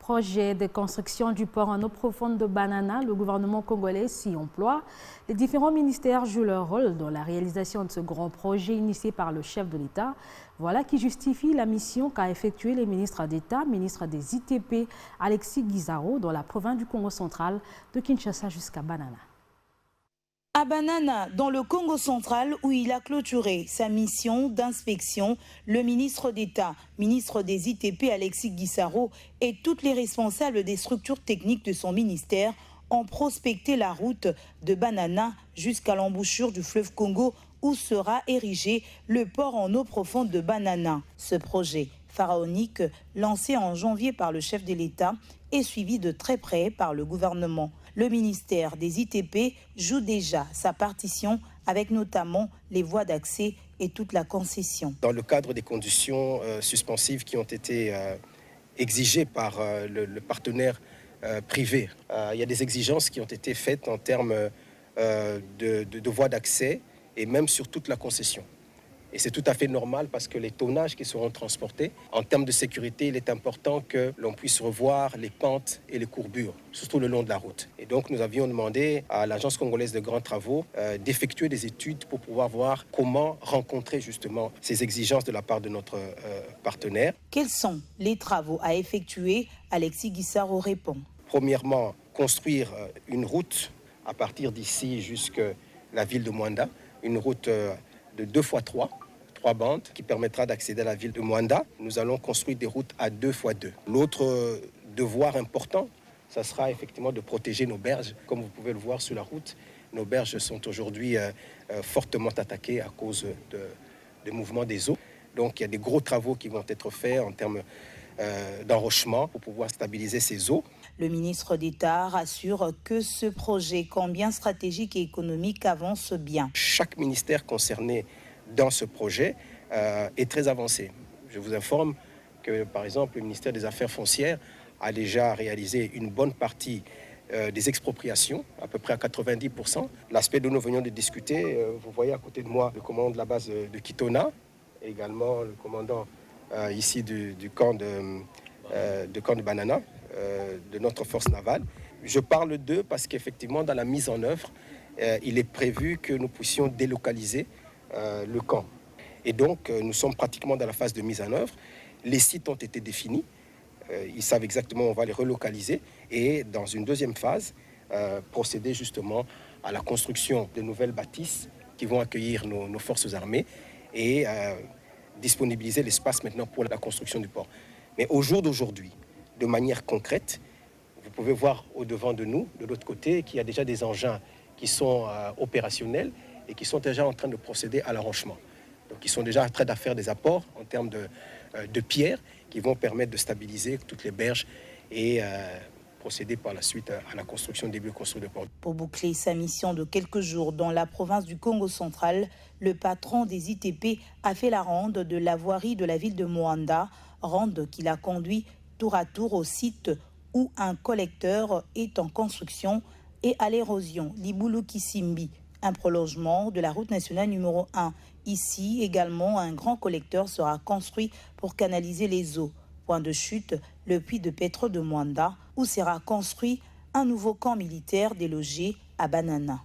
Projet de construction du port en eau profonde de Banana, le gouvernement congolais s'y emploie. Les différents ministères jouent leur rôle dans la réalisation de ce grand projet initié par le chef de l'État. Voilà qui justifie la mission qu'a effectuée les ministres d'État, ministre des ITP, Alexis Guizaro, dans la province du Congo central, de Kinshasa jusqu'à Banana. À Banana, dans le Congo central, où il a clôturé sa mission d'inspection, le ministre d'État, ministre des ITP Alexis Guizaro et toutes les responsables des structures techniques de son ministère ont prospecté la route de Banana jusqu'à l'embouchure du fleuve Congo où sera érigé le port en eau profonde de Banana. Ce projet pharaonique, lancé en janvier par le chef de l'État, est suivi de très près par le gouvernement. Le ministère des ITP joue déjà sa partition avec notamment les voies d'accès et toute la concession. Dans le cadre des conditions suspensives qui ont été exigées par le partenaire privé, il y a des exigences qui ont été faites en termes de voies d'accès et même sur toute la concession. Et c'est tout à fait normal parce que les tonnages qui seront transportés, en termes de sécurité, il est important que l'on puisse revoir les pentes et les courbures, surtout le long de la route. Et donc nous avions demandé à l'Agence congolaise de grands travaux d'effectuer des études pour pouvoir voir comment rencontrer justement ces exigences de la part de notre partenaire. Quels sont les travaux à effectuer? Alexis Guizaro répond. Premièrement, construire une route à partir d'ici jusqu'à la ville de Mwanda, une route de 2x3. 3 bandes qui permettra d'accéder à la ville de Mwanda. Nous allons construire des routes à 2x2. L'autre devoir important, ça sera effectivement de protéger nos berges. Comme vous pouvez le voir sur la route, nos berges sont aujourd'hui fortement attaquées à cause des mouvements des eaux. Donc il y a des gros travaux qui vont être faits en termes d'enrochement pour pouvoir stabiliser ces eaux. Le ministre d'État rassure que ce projet, combien stratégique et économique, avance bien. Chaque ministère concerné dans ce projet est très avancé. Je vous informe que, par exemple, le ministère des Affaires foncières a déjà réalisé une bonne partie des expropriations, à peu près à 90%. L'aspect dont nous venions de discuter, vous voyez à côté de moi le commandant de la base de Kitona, et également le commandant ici du camp de Banana, de notre force navale. Je parle d'eux parce qu'effectivement, dans la mise en œuvre, il est prévu que nous puissions délocaliser le camp. Et donc, nous sommes pratiquement dans la phase de mise en œuvre. Les sites ont été définis. Ils savent exactement où on va les relocaliser. Et dans une deuxième phase, procéder justement à la construction de nouvelles bâtisses qui vont accueillir nos forces armées et disponibiliser l'espace maintenant pour la construction du port. Mais au jour d'aujourd'hui, de manière concrète, vous pouvez voir au-devant de nous, de l'autre côté, qu'il y a déjà des engins qui sont opérationnels et qui sont déjà en train de procéder à l'arrangement. Donc ils sont déjà en train de faire des apports en termes de pierres qui vont permettre de stabiliser toutes les berges et procéder par la suite à la construction des bioconstruits de port. Pour boucler sa mission de quelques jours dans la province du Congo central, le patron des ITP a fait la ronde de la voirie de la ville de Mwanda, ronde qu'il a conduit tour à tour au site où un collecteur est en construction et à l'érosion Libulu-Kisimbi, un prolongement de la route nationale numéro 1. Ici également, un grand collecteur sera construit pour canaliser les eaux. Point de chute, le puits de pétrole de Mwanda, où sera construit un nouveau camp militaire délogé à Banana.